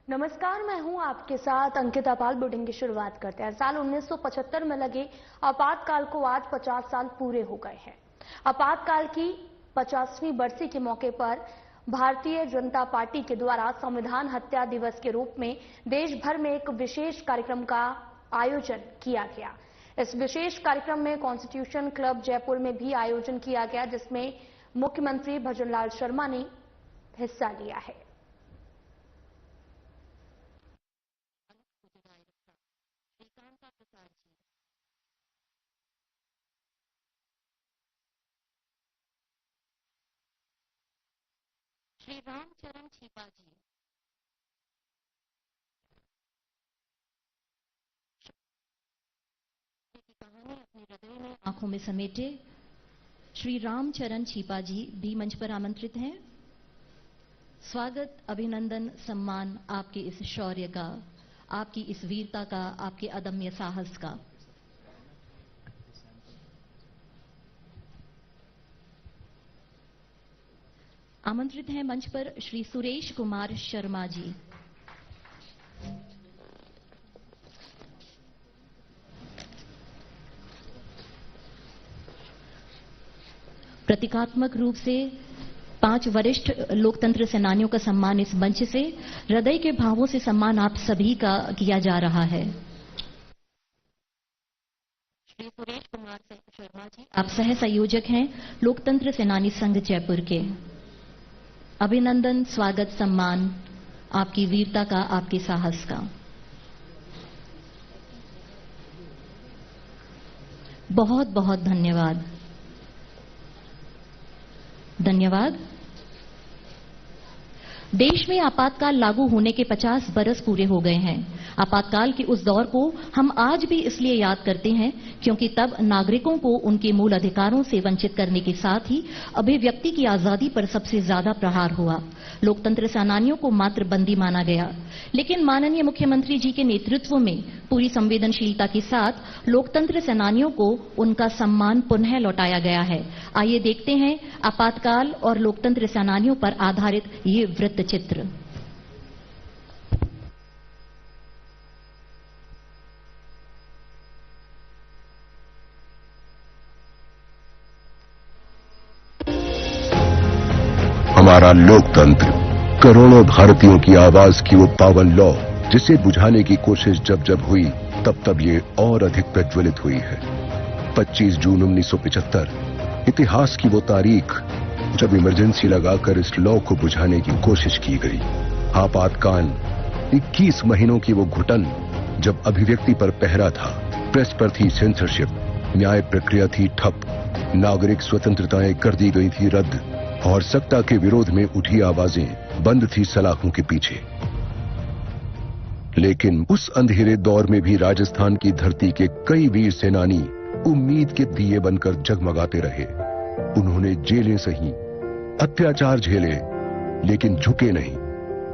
नमस्कार, मैं हूं आपके साथ अंकिता पाल। बुलेटिन की शुरुआत करते हैं। साल 1975 में लगे आपातकाल को आज 50 साल पूरे हो गए हैं। आपातकाल की 50वीं बरसी के मौके पर भारतीय जनता पार्टी के द्वारा संविधान हत्या दिवस के रूप में देश भर में एक विशेष कार्यक्रम का आयोजन किया गया। इस विशेष कार्यक्रम में कॉन्स्टिट्यूशन क्लब जयपुर में भी आयोजन किया गया, जिसमें मुख्यमंत्री भजनलाल शर्मा ने हिस्सा लिया है। श्री रामचरण छीपा जी, की कहानी अपने हृदय में आंखों में समेटे श्री रामचरण छीपा जी भी मंच पर आमंत्रित हैं। स्वागत, अभिनंदन, सम्मान आपके इस शौर्य का, आपकी इस वीरता का, आपके अदम्य साहस का। आमंत्रित हैं मंच पर श्री सुरेश कुमार शर्मा जी। प्रतीकात्मक रूप से 5 वरिष्ठ लोकतंत्र सेनानियों का सम्मान इस मंच से हृदय के भावों से सम्मान आप सभी का किया जा रहा है। श्री सुरेश कुमार शर्मा जी, आप सह संयोजक हैं लोकतंत्र सेनानी संघ जयपुर के। अभिनंदन, स्वागत, सम्मान आपकी वीरता का, आपके साहस का। बहुत बहुत धन्यवाद। धन्यवाद। देश में आपातकाल लागू होने के 50 बरस पूरे हो गए हैं। आपातकाल के उस दौर को हम आज भी इसलिए याद करते हैं क्योंकि तब नागरिकों को उनके मूल अधिकारों से वंचित करने के साथ ही अभिव्यक्ति की आजादी पर सबसे ज्यादा प्रहार हुआ। लोकतंत्र सेनानियों को मात्र बंदी माना गया, लेकिन माननीय मुख्यमंत्री जी के नेतृत्व में पूरी संवेदनशीलता के साथ लोकतंत्र सेनानियों को उनका सम्मान पुनः लौटाया गया है। आइए देखते हैं आपातकाल और लोकतंत्र सेनानियों पर आधारित ये वृत्तचित्र। हमारा लोकतंत्र, करोड़ों भारतीयों की आवाज की वो पावन लौ, जिसे बुझाने की कोशिश जब जब हुई तब तब ये और अधिक प्रज्वलित हुई है। 25 जून 1975 इतिहास की वो तारीख जब इमरजेंसी लगाकर इस लौ को बुझाने की कोशिश की गई। आपातकाल 21 महीनों की वो घुटन जब अभिव्यक्ति पर पहरा था, प्रेस पर थी सेंसरशिप, न्याय प्रक्रिया थी ठप, नागरिक स्वतंत्रताएं कर दी गई थी रद्द और सत्ता के विरोध में उठी आवाजें बंद थी सलाखों के पीछे। लेकिन उस अंधेरे दौर में भी राजस्थान की धरती के कई वीर सेनानी उम्मीद के दिए बनकर जगमगाते रहे। उन्होंने जेलें सही, अत्याचार झेले, लेकिन झुके नहीं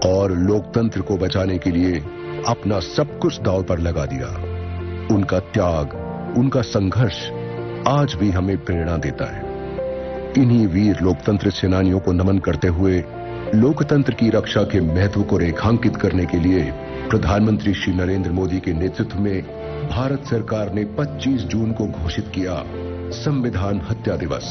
और लोकतंत्र को बचाने के लिए अपना सब कुछ दांव पर लगा दिया। उनका त्याग, उनका संघर्ष आज भी हमें प्रेरणा देता है। इन्हीं वीर लोकतंत्र सेनानियों को नमन करते हुए लोकतंत्र की रक्षा के महत्व को रेखांकित करने के लिए प्रधानमंत्री श्री नरेंद्र मोदी के नेतृत्व में भारत सरकार ने 25 जून को घोषित किया संविधान हत्या दिवस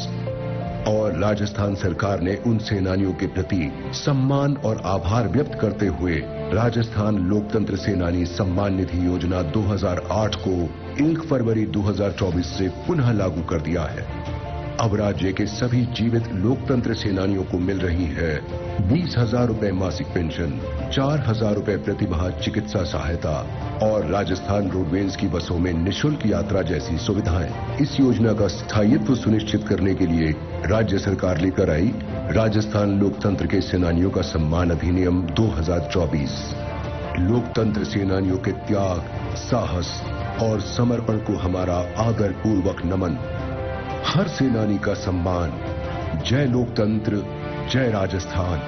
और राजस्थान सरकार ने उन सेनानियों के प्रति सम्मान और आभार व्यक्त करते हुए राजस्थान लोकतंत्र सेनानी सम्मान निधि योजना 2008 को 1 फरवरी 2024 से पुनः लागू कर दिया है। अब राज्य के सभी जीवित लोकतंत्र सेनानियों को मिल रही है 20,000 रुपए मासिक पेंशन, 4,000 रुपए प्रति माह चिकित्सा सहायता और राजस्थान रोडवेज की बसों में निःशुल्क यात्रा जैसी सुविधाएं। इस योजना का स्थायित्व सुनिश्चित करने के लिए राज्य सरकार लेकर आई राजस्थान लोकतंत्र के सेनानियों का सम्मान अधिनियम 2024। लोकतंत्र सेनानियों के त्याग, साहस और समर्पण को हमारा आदरपूर्वक नमन। हर सेनानी का सम्मान। जय लोकतंत्र, जय राजस्थान।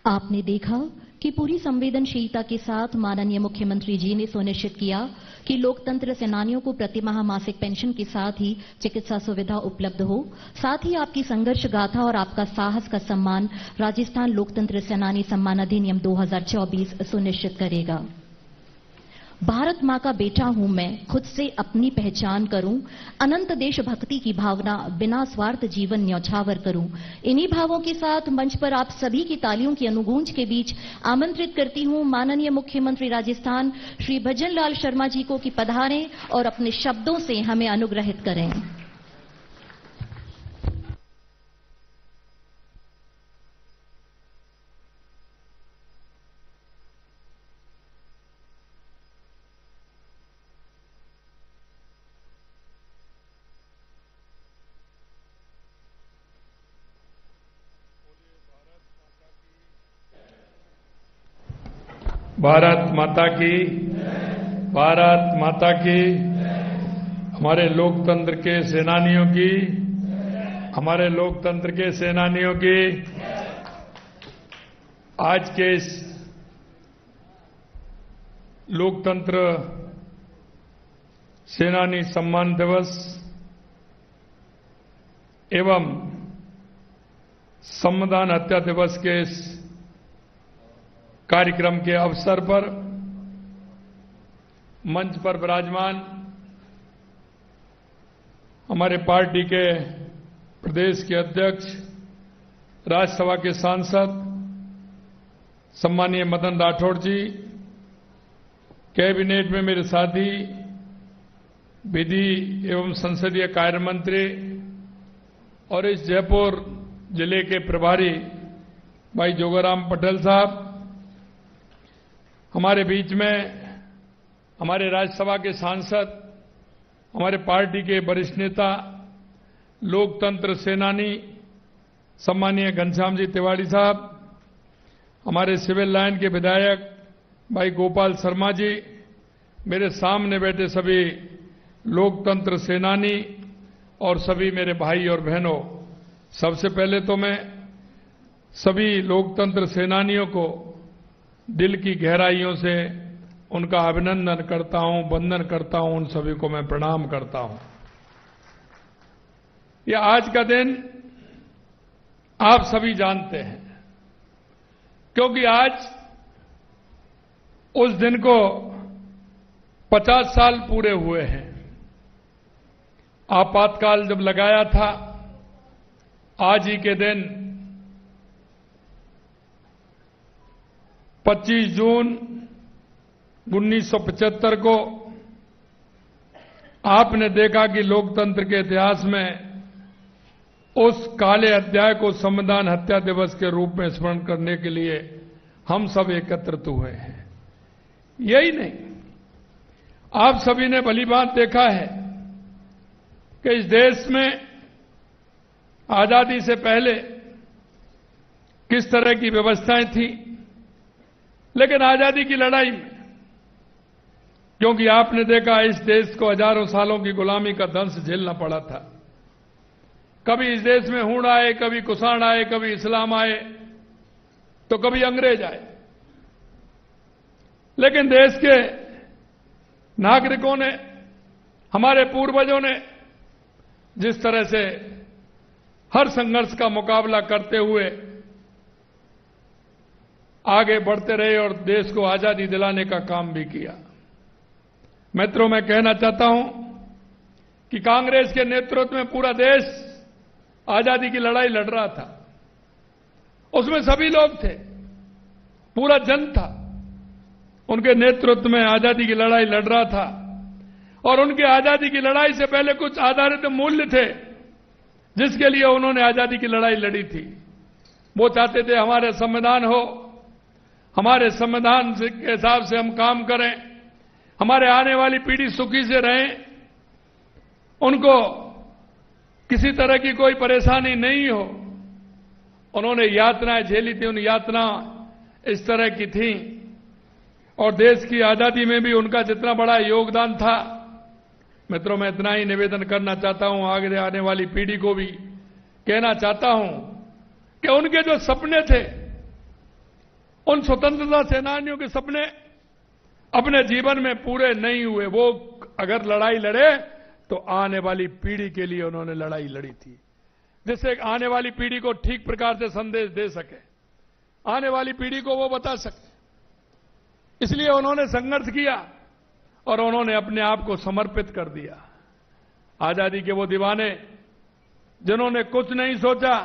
आपने देखा कि पूरी संवेदनशीलता के साथ माननीय मुख्यमंत्री जी ने सुनिश्चित किया कि लोकतंत्र सेनानियों को प्रतिमाह मासिक पेंशन के साथ ही चिकित्सा सुविधा उपलब्ध हो। साथ ही आपकी संघर्ष गाथा और आपका साहस का सम्मान राजस्थान लोकतंत्र सेनानी सम्मान अधिनियम 2024 सुनिश्चित करेगा। भारत मां का बेटा हूं मैं, खुद से अपनी पहचान करूं, अनंत देशभक्ति की भावना बिना स्वार्थ जीवन न्यौछावर करूं। इन्हीं भावों के साथ मंच पर आप सभी की तालियों की अनुगूंज के बीच आमंत्रित करती हूं माननीय मुख्यमंत्री राजस्थान श्री भजन लाल शर्मा जी को कि पधारें और अपने शब्दों से हमें अनुग्रहित करें। भारत माता की, भारत माता की, हमारे लोकतंत्र के सेनानियों की, हमारे लोकतंत्र के सेनानियों की आज के इस लोकतंत्र सेनानी सम्मान दिवस एवं संविधान हत्या दिवस के इस कार्यक्रम के अवसर पर मंच पर विराजमान हमारे पार्टी के प्रदेश के अध्यक्ष, राज्यसभा के सांसद सम्मानीय मदन राठौड़ जी, कैबिनेट में मेरे साथी विधि एवं संसदीय कार्य मंत्री और इस जयपुर जिले के प्रभारी भाई जोगाराम पटेल साहब, हमारे बीच में हमारे राज्यसभा के सांसद, हमारे पार्टी के वरिष्ठ नेता, लोकतंत्र सेनानी सम्मानीय घनश्याम जी तिवारी साहब, हमारे सिविल लाइन के विधायक भाई गोपाल शर्मा जी, मेरे सामने बैठे सभी लोकतंत्र सेनानी और सभी मेरे भाई और बहनों, सबसे पहले तो मैं सभी लोकतंत्र सेनानियों को दिल की गहराइयों से उनका अभिनंदन करता हूं, वंदन करता हूं, उन सभी को मैं प्रणाम करता हूं। ये आज का दिन आप सभी जानते हैं, क्योंकि आज उस दिन को 50 साल पूरे हुए हैं। आपातकाल जब लगाया था, आज ही के दिन 25 जून 1975 को आपने देखा कि लोकतंत्र के इतिहास में उस काले अध्याय को संविधान हत्या दिवस के रूप में स्मरण करने के लिए हम सब एकत्रित हुए हैं। यही नहीं, आप सभी ने भली बात देखा है कि इस देश में आजादी से पहले किस तरह की व्यवस्थाएं थी, लेकिन आजादी की लड़ाई में, क्योंकि आपने देखा इस देश को हजारों सालों की गुलामी का दंश झेलना पड़ा था। कभी इस देश में हूण आए, कभी कुषाण आए, कभी इस्लाम आए, तो कभी अंग्रेज आए, लेकिन देश के नागरिकों ने, हमारे पूर्वजों ने जिस तरह से हर संघर्ष का मुकाबला करते हुए आगे बढ़ते रहे और देश को आजादी दिलाने का काम भी किया। मित्रों, मैं कहना चाहता हूं कि कांग्रेस के नेतृत्व में पूरा देश आजादी की लड़ाई लड़ रहा था। उसमें सभी लोग थे, पूरा जन था, उनके नेतृत्व में आजादी की लड़ाई लड़ रहा था। और उनके आजादी की लड़ाई से पहले कुछ आधारित मूल्य थे जिसके लिए उन्होंने आजादी की लड़ाई लड़ी थी। वो चाहते थे हमारे संविधान हो, हमारे संविधान के हिसाब से हम काम करें, हमारे आने वाली पीढ़ी सुखी से रहे, उनको किसी तरह की कोई परेशानी नहीं हो। उन्होंने यातनाएं झेली थी, उन यातना इस तरह की थी, और देश की आजादी में भी उनका जितना बड़ा योगदान था। मित्रों, मैं इतना ही निवेदन करना चाहता हूं, आगे आने वाली पीढ़ी को भी कहना चाहता हूं कि उनके जो सपने थे उन स्वतंत्रता सेनानियों के सपने अपने जीवन में पूरे नहीं हुए। वो अगर लड़ाई लड़े तो आने वाली पीढ़ी के लिए उन्होंने लड़ाई लड़ी थी, जिससे आने वाली पीढ़ी को ठीक प्रकार से संदेश दे सके, आने वाली पीढ़ी को वो बता सके। इसलिए उन्होंने संघर्ष किया और उन्होंने अपने आप को समर्पित कर दिया। आजादी के वो दीवाने जिन्होंने कुछ नहीं सोचा।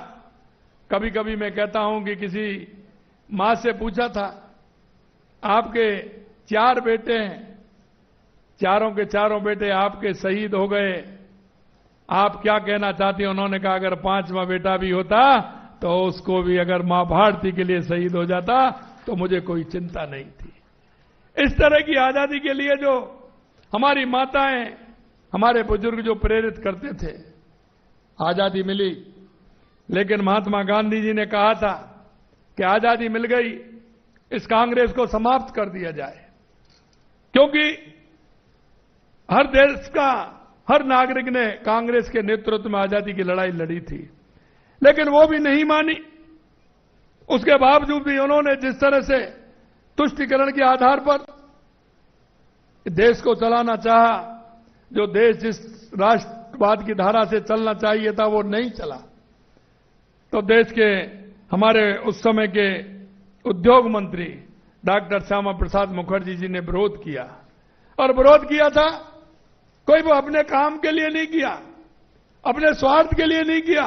कभी कभी मैं कहता हूं कि किसी मां से पूछा था, आपके 4 बेटे हैं, चारों के चारों बेटे आपके शहीद हो गए, आप क्या कहना चाहती हैं? उन्होंने कहा अगर 5वां बेटा भी होता तो उसको भी अगर मां भारती के लिए शहीद हो जाता तो मुझे कोई चिंता नहीं थी। इस तरह की आजादी के लिए जो हमारी माताएं, हमारे बुजुर्ग जो प्रेरित करते थे, आजादी मिली। लेकिन महात्मा गांधी जी ने कहा था कि आजादी मिल गई, इस कांग्रेस को समाप्त कर दिया जाए, क्योंकि हर देश का हर नागरिक ने कांग्रेस के नेतृत्व में आजादी की लड़ाई लड़ी थी, लेकिन वो भी नहीं मानी। उसके बावजूद भी उन्होंने जिस तरह से तुष्टीकरण के आधार पर देश को चलाना चाहा, जो देश जिस राष्ट्रवाद की धारा से चलना चाहिए था वो नहीं चला, तो देश के हमारे उस समय के उद्योग मंत्री डॉक्टर श्यामा प्रसाद मुखर्जी जी ने विरोध किया। और विरोध किया था, कोई वो अपने काम के लिए नहीं किया, अपने स्वार्थ के लिए नहीं किया।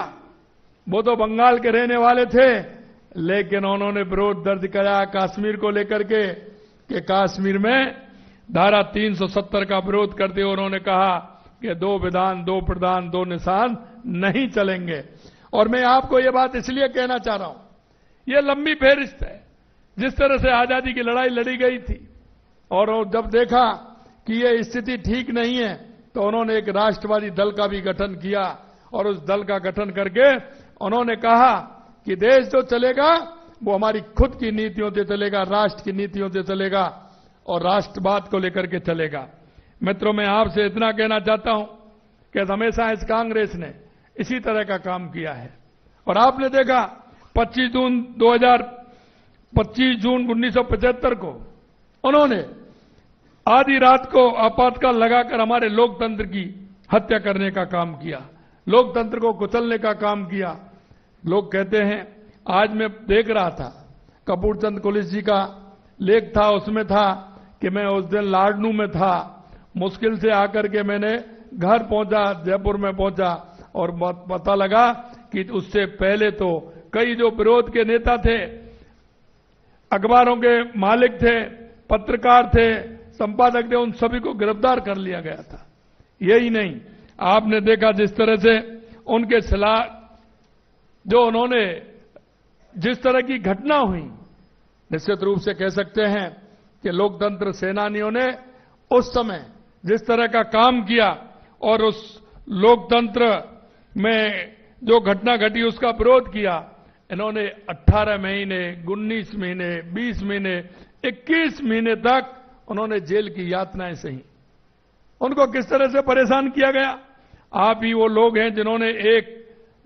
वो तो बंगाल के रहने वाले थे, लेकिन उन्होंने विरोध दर्ज कराया कश्मीर को लेकर के कि कश्मीर में धारा 370 का विरोध करते हुए उन्होंने कहा कि 2 विधान 2 प्रधान 2 निशान नहीं चलेंगे। और मैं आपको ये बात इसलिए कहना चाह रहा हूं, ये लंबी फेहरिस्त है जिस तरह से आजादी की लड़ाई लड़ी गई थी। और जब देखा कि ये स्थिति ठीक नहीं है तो उन्होंने एक राष्ट्रवादी दल का भी गठन किया और उस दल का गठन करके उन्होंने कहा कि देश जो चलेगा वो हमारी खुद की नीतियों से चलेगा, राष्ट्र की नीतियों से चलेगा और राष्ट्रवाद को लेकर के चलेगा। मित्रों, मैं आपसे इतना कहना चाहता हूं कि हमेशा इस कांग्रेस ने इसी तरह का काम किया है। और आपने देखा 25 जून 1975 को उन्होंने आधी रात को आपातकाल लगाकर हमारे लोकतंत्र की हत्या करने का काम किया, लोकतंत्र को कुचलने का काम किया। लोग कहते हैं, आज मैं देख रहा था कपूर चंद कुलिस जी का लेख था, उसमें था कि मैं उस दिन लाडनू में था, मुश्किल से आकर के मैंने घर पहुंचा, जयपुर में पहुंचा और पता लगा कि उससे पहले तो कई जो विरोध के नेता थे, अखबारों के मालिक थे, पत्रकार थे, संपादक थे, उन सभी को गिरफ्तार कर लिया गया था। यही नहीं, आपने देखा जिस तरह से उनके खिलाफ जो उन्होंने जिस तरह की घटना हुई, निश्चित रूप से कह सकते हैं कि लोकतंत्र सेनानियों ने उस समय जिस तरह का काम किया और उस लोकतंत्र में जो घटना घटी उसका विरोध किया। इन्होंने 18 महीने, 19 महीने, 20 महीने, 21 महीने तक उन्होंने जेल की यातनाएं सही। उनको किस तरह से परेशान किया गया। आप ही वो लोग हैं जिन्होंने एक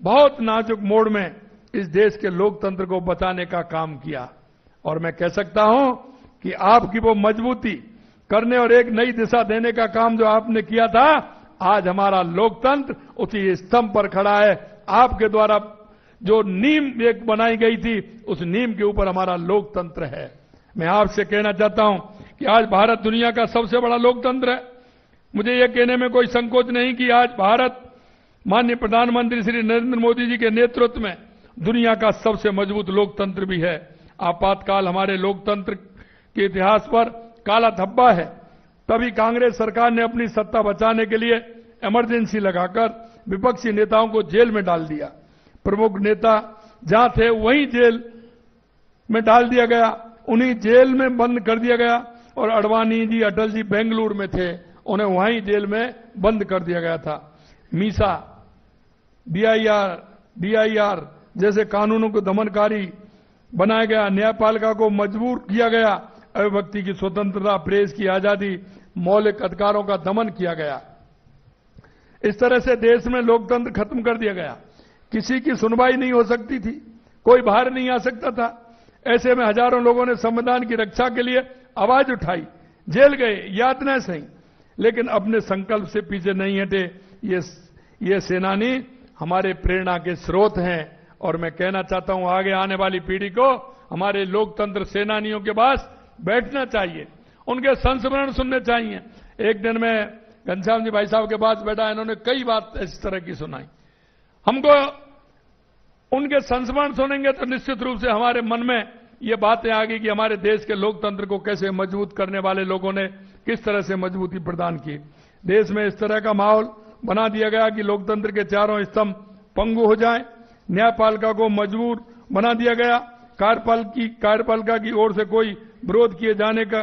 बहुत नाजुक मोड़ में इस देश के लोकतंत्र को बचाने का काम किया। और मैं कह सकता हूं कि आपकी वो मजबूती करने और एक नई दिशा देने का काम जो आपने किया था, आज हमारा लोकतंत्र उसी स्तंभ पर खड़ा है। आपके द्वारा जो नींव एक बनाई गई थी, उस नींव के ऊपर हमारा लोकतंत्र है। मैं आपसे कहना चाहता हूं कि आज भारत दुनिया का सबसे बड़ा लोकतंत्र है। मुझे यह कहने में कोई संकोच नहीं कि आज भारत माननीय प्रधानमंत्री श्री नरेंद्र मोदी जी के नेतृत्व में दुनिया का सबसे मजबूत लोकतंत्र भी है। आपातकाल हमारे लोकतंत्र के इतिहास पर काला धब्बा है। तभी कांग्रेस सरकार ने अपनी सत्ता बचाने के लिए इमरजेंसी लगाकर विपक्षी नेताओं को जेल में डाल दिया। प्रमुख नेता जहां थे वहीं जेल में डाल दिया गया, उन्हीं जेल में बंद कर दिया गया। और अडवाणी जी, अटल जी बेंगलुरु में थे, उन्हें वहीं जेल में बंद कर दिया गया था। मीसा, डीआईआर जैसे कानूनों को दमनकारी बनाया गया। न्यायपालिका को मजबूर किया गया। अभिव्यक्ति की स्वतंत्रता, प्रेस की आजादी, मौलिक अधिकारों का दमन किया गया। इस तरह से देश में लोकतंत्र खत्म कर दिया गया। किसी की सुनवाई नहीं हो सकती थी, कोई बाहर नहीं आ सकता था। ऐसे में हजारों लोगों ने संविधान की रक्षा के लिए आवाज उठाई, जेल गए, यातनाएं सही, लेकिन अपने संकल्प से पीछे नहीं हटे। ये सेनानी हमारे प्रेरणा के स्रोत हैं और मैं कहना चाहता हूं आगे आने वाली पीढ़ी को हमारे लोकतंत्र सेनानियों के पास बैठना चाहिए, उनके संस्मरण सुनने चाहिए। एक दिन मैं घनश्याम जी भाई साहब के पास बैठा, इन्होंने कई बात इस तरह की सुनाई। हमको उनके संस्मरण सुनेंगे तो निश्चित रूप से हमारे मन में ये बातें आ गई कि हमारे देश के लोकतंत्र को कैसे मजबूत करने वाले लोगों ने किस तरह से मजबूती प्रदान की। देश में इस तरह का माहौल बना दिया गया कि लोकतंत्र के चारों स्तंभ पंगु हो जाएं, न्यायपालिका को मजबूर बना दिया गया, कार्यपालिका की ओर से कोई विरोध किए जाने का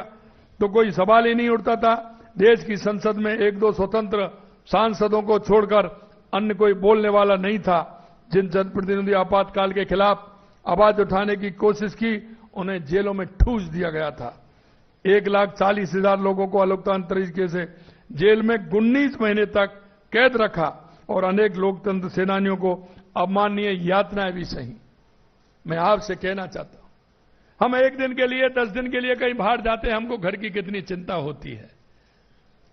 तो कोई सवाल ही नहीं उठता था। देश की संसद में एक दो स्वतंत्र सांसदों को छोड़कर अन्य कोई बोलने वाला नहीं था। जिन जनप्रतिनिधि आपातकाल के खिलाफ आवाज उठाने की कोशिश की उन्हें जेलों में ठूस दिया गया था। 1,40,000 लोगों को अलोकतांत्रिक तरीके से जेल में 19 महीने तक कैद रखा और अनेक लोकतंत्र सेनानियों को अमाननीय यातनाएं भी सही। मैं आपसे कहना चाहता हूं, हम एक दिन के लिए 10 दिन के लिए कहीं बाहर जाते हैं, हमको घर की कितनी चिंता होती है।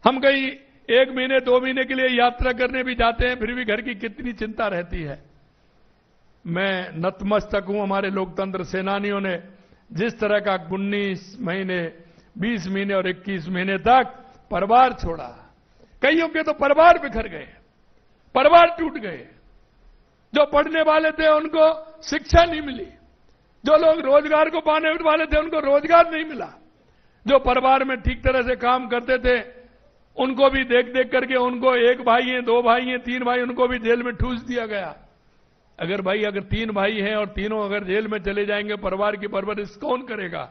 हम कहीं 1 महीने 2 महीने के लिए यात्रा करने भी जाते हैं, फिर भी घर की कितनी चिंता रहती है। मैं नतमस्तक हूं हमारे लोकतंत्र सेनानियों ने जिस तरह का 19 महीने 20 महीने और 21 महीने तक परिवार छोड़ा। कईयों के तो परिवार बिखर गए, परिवार टूट गए। जो पढ़ने वाले थे उनको शिक्षा नहीं मिली, जो लोग रोजगार को पाने वाले थे उनको रोजगार नहीं मिला, जो परिवार में ठीक तरह से काम करते थे उनको भी देख देख करके उनको 1 भाई हैं, 2 भाई हैं, 3 भाई, उनको भी जेल में ठूस दिया गया। अगर 3 भाई हैं और तीनों अगर जेल में चले जाएंगे, परिवार की परवरिश कौन करेगा।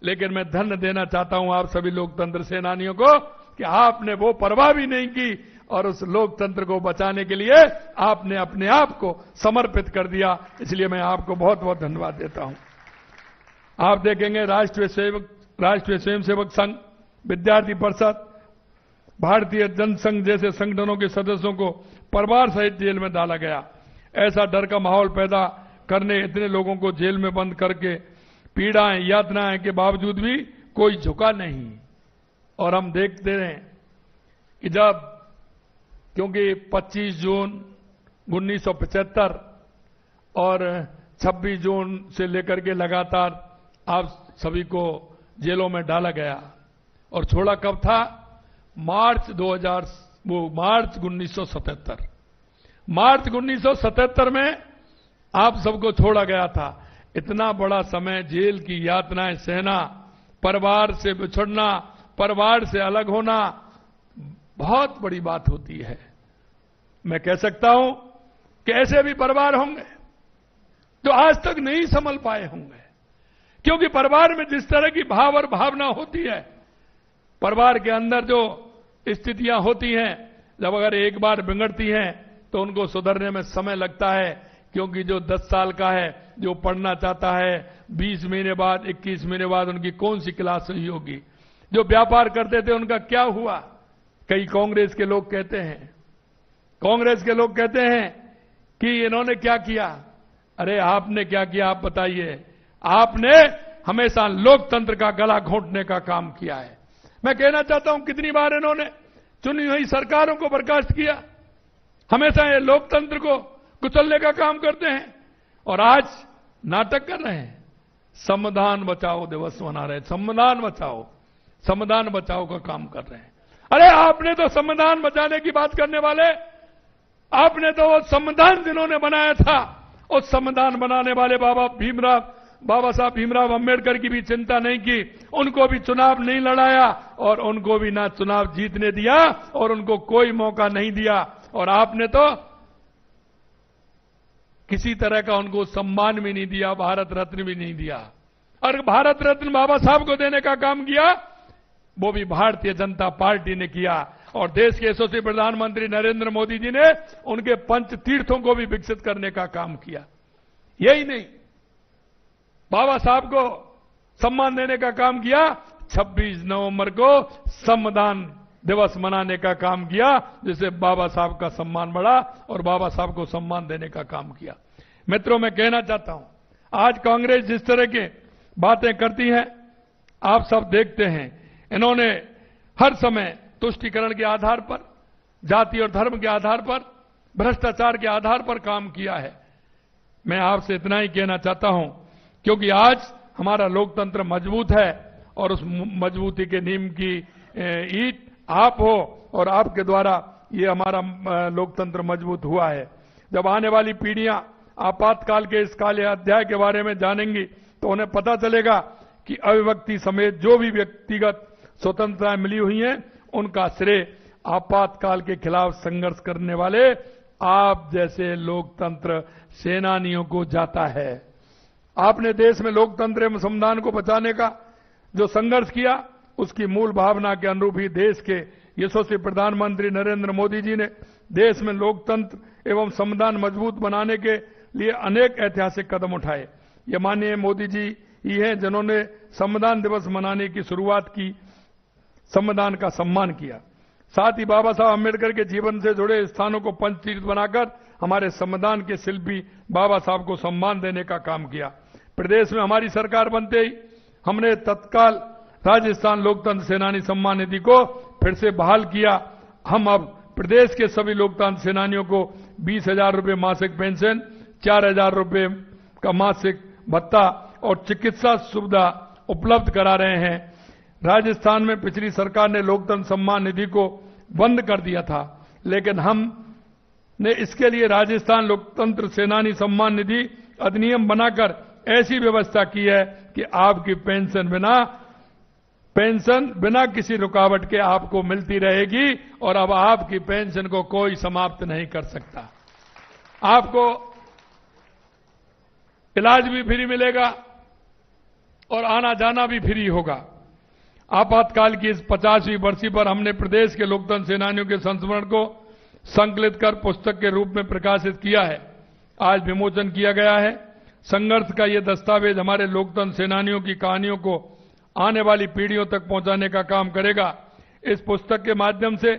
लेकिन मैं धन्य देना चाहता हूं आप सभी लोकतंत्र सेनानियों को कि आपने वो परवाह भी नहीं की और उस लोकतंत्र को बचाने के लिए आपने अपने आप को समर्पित कर दिया। इसलिए मैं आपको बहुत बहुत धन्यवाद देता हूं। आप देखेंगे राष्ट्रीय स्वयंसेवक संघ, विद्यार्थी परिषद, भारतीय जनसंघ जैसे संगठनों के सदस्यों को परिवार सहित जेल में डाला गया। ऐसा डर का माहौल पैदा करने इतने लोगों को जेल में बंद करके पीड़ाएं यातनाएं के बावजूद भी कोई झुका नहीं। और हम देखते हैं कि जब क्योंकि 25 जून 1975 और 26 जून से लेकर के लगातार आप सभी को जेलों में डाला गया और छोड़ा कब था? मार्च 1977 मार्च 1977 में आप सबको छोड़ा गया था। इतना बड़ा समय जेल की यातनाएं सहना, परिवार से बिछड़ना, परिवार से अलग होना बहुत बड़ी बात होती है। मैं कह सकता हूं कि ऐसे भी परिवार होंगे जो आज तक नहीं संभल पाए होंगे, क्योंकि परिवार में जिस तरह की भाव और भावना होती है, परिवार के अंदर जो स्थितियां होती हैं, जब अगर एक बार बिगड़ती हैं तो उनको सुधरने में समय लगता है। क्योंकि जो 10 साल का है, जो पढ़ना चाहता है, 20 महीने बाद 21 महीने बाद उनकी कौन सी क्लास हुई होगी। जो व्यापार करते थे उनका क्या हुआ। कई कांग्रेस के लोग कहते हैं कि इन्होंने क्या किया। अरे आपने क्या किया, आप बताइए। आपने हमेशा लोकतंत्र का गला घोंटने का काम किया है। मैं कहना चाहता हूं कितनी बार इन्होंने चुनी हुई सरकारों को बर्खास्त किया, हमेशा ये लोकतंत्र को कुचलने का काम करते हैं और आज नाटक कर रहे हैं। संविधान बचाओ दिवस मना रहे, संविधान बचाओ का काम कर रहे हैं। अरे आपने तो संविधान बचाने की बात करने वाले, आपने तो वो संविधान जिन्होंने बनाया था, उस संविधान बनाने वाले बाबा साहब भीमराव अंबेडकर की भी चिंता नहीं की। उनको भी चुनाव नहीं लड़ाया और उनको भी ना चुनाव जीतने दिया और उनको कोई मौका नहीं दिया। और आपने तो किसी तरह का उनको सम्मान भी नहीं दिया, भारत रत्न भी नहीं दिया। और भारत रत्न बाबा साहब को देने का काम किया वो भी भारतीय जनता पार्टी ने किया। और देश के यशस्वी प्रधानमंत्री नरेंद्र मोदी जी ने उनके पंच तीर्थों को भी विकसित करने का काम किया। यही नहीं, बाबा साहब को सम्मान देने का काम किया। 26 नवंबर को संविधान दिवस मनाने का काम किया, जिससे बाबा साहब का सम्मान बढ़ा और बाबा साहब को सम्मान देने का काम किया। मित्रों, मैं कहना चाहता हूं आज कांग्रेस जिस तरह के बातें करती हैं, आप सब देखते हैं। इन्होंने हर समय तुष्टीकरण के आधार पर, जाति और धर्म के आधार पर, भ्रष्टाचार के आधार पर काम किया है। मैं आपसे इतना ही कहना चाहता हूं, क्योंकि आज हमारा लोकतंत्र मजबूत है और उस मजबूती के नींव की ईंट आप हो और आपके द्वारा ये हमारा लोकतंत्र मजबूत हुआ है। जब आने वाली पीढ़ियां आपातकाल के इस काले अध्याय के बारे में जानेंगी तो उन्हें पता चलेगा कि अभिव्यक्ति समेत जो भी व्यक्तिगत स्वतंत्रताएं मिली हुई हैं, उनका श्रेय आपातकाल के खिलाफ संघर्ष करने वाले आप जैसे लोकतंत्र सेनानियों को जाता है। आपने देश में लोकतंत्र एवं संविधान को बचाने का जो संघर्ष किया, उसकी मूल भावना के अनुरूप ही देश के यशस्वी प्रधानमंत्री नरेंद्र मोदी जी ने देश में लोकतंत्र एवं संविधान मजबूत बनाने के लिए अनेक ऐतिहासिक कदम उठाए। ये माननीय मोदी जी ही हैं जिन्होंने संविधान दिवस मनाने की शुरुआत की, संविधान का सम्मान किया। साथ ही बाबा साहब अम्बेडकर के जीवन से जुड़े स्थानों को पंचतीर्थ बनाकर हमारे संविधान के शिल्पी बाबा साहब को सम्मान देने का काम किया। प्रदेश में हमारी सरकार बनते ही हमने तत्काल राजस्थान लोकतंत्र सेनानी सम्मान निधि को फिर से बहाल किया। हम अब प्रदेश के सभी लोकतंत्र सेनानियों को 20,000 रुपये मासिक पेंशन, 4,000 रुपये का मासिक भत्ता और चिकित्सा सुविधा उपलब्ध करा रहे हैं। राजस्थान में पिछली सरकार ने लोकतंत्र सम्मान निधि को बंद कर दिया था, लेकिन हमने इसके लिए राजस्थान लोकतंत्र सेनानी सम्मान निधि अधिनियम बनाकर ऐसी व्यवस्था की है कि आपकी पेंशन बिना किसी रुकावट के आपको मिलती रहेगी और अब आपकी पेंशन को कोई समाप्त नहीं कर सकता। आपको इलाज भी फ्री मिलेगा और आना जाना भी फ्री होगा। आपातकाल की इस 50वीं बरसी पर हमने प्रदेश के लोकतंत्र सेनानियों के संस्मरण को संकलित कर पुस्तक के रूप में प्रकाशित किया है। आज विमोचन किया गया है। संघर्ष का यह दस्तावेज हमारे लोकतंत्र सेनानियों की कहानियों को आने वाली पीढ़ियों तक पहुंचाने का काम करेगा। इस पुस्तक के माध्यम से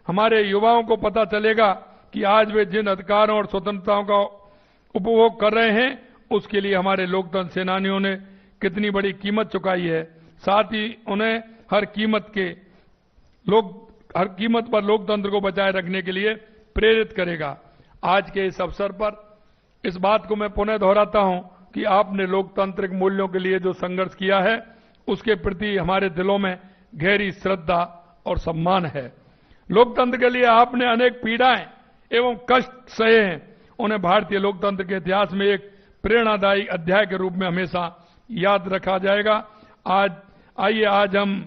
हमारे युवाओं को पता चलेगा कि आज वे जिन अधिकारों और स्वतंत्रताओं का उपभोग कर रहे हैं, उसके लिए हमारे लोकतंत्र सेनानियों ने कितनी बड़ी कीमत चुकाई है। साथ ही उन्हें हर कीमत पर लोकतंत्र को बचाए रखने के लिए प्रेरित करेगा। आज के इस अवसर पर इस बात को मैं पुनः दोहराता हूं कि आपने लोकतांत्रिक मूल्यों के लिए जो संघर्ष किया है, उसके प्रति हमारे दिलों में गहरी श्रद्धा और सम्मान है। लोकतंत्र के लिए आपने अनेक पीड़ाएं एवं कष्ट सहे हैं। उन्हें भारतीय लोकतंत्र के इतिहास में एक प्रेरणादायी अध्याय के रूप में हमेशा याद रखा जाएगा। आज हम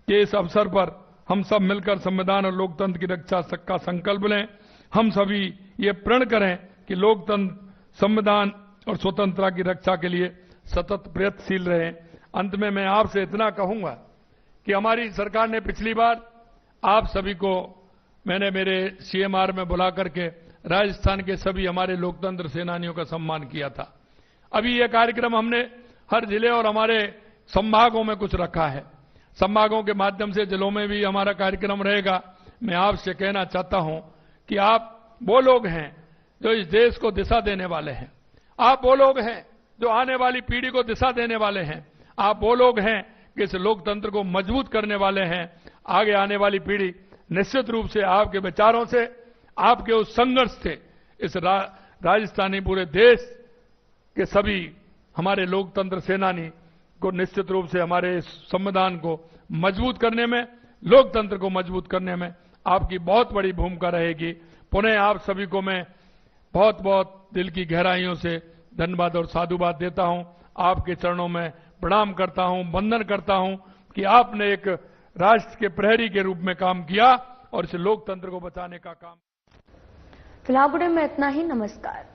के इस अवसर पर हम सब मिलकर संविधान और लोकतंत्र की रक्षा का संकल्प लें। हम सभी ये प्रण करें कि लोकतंत्र, संविधान और स्वतंत्रता की रक्षा के लिए सतत प्रयत्नशील रहें। अंत में मैं आपसे इतना कहूंगा कि हमारी सरकार ने पिछली बार आप सभी को मैंने मेरे सीएमआर में बुला करके राजस्थान के सभी हमारे लोकतंत्र सेनानियों का सम्मान किया था। अभी यह कार्यक्रम हमने हर जिले और हमारे संभागों में कुछ रखा है। संभागों के माध्यम से जिलों में भी हमारा कार्यक्रम रहेगा। मैं आपसे कहना चाहता हूं कि आप वो लोग हैं जो इस देश को दिशा देने वाले हैं। आप वो लोग हैं जो आने वाली पीढ़ी को दिशा देने वाले हैं। आप वो लोग हैं कि इस लोकतंत्र को मजबूत करने वाले हैं। आगे आने वाली पीढ़ी निश्चित रूप से आपके विचारों से, आपके उस संघर्ष से इस राजस्थानी पूरे देश के सभी हमारे लोकतंत्र सेनानी को निश्चित रूप से हमारे संविधान को मजबूत करने में, लोकतंत्र को मजबूत करने में आपकी बहुत बड़ी भूमिका रहेगी। पुनः आप सभी को मैं बहुत बहुत दिल की गहराइयों से धन्यवाद और साधुवाद देता हूं। आपके चरणों में प्रणाम करता हूं, वंदन करता हूं कि आपने एक राष्ट्र के प्रहरी के रूप में काम किया और इस लोकतंत्र को बचाने का काम। फिलहाल में इतना ही। नमस्कार।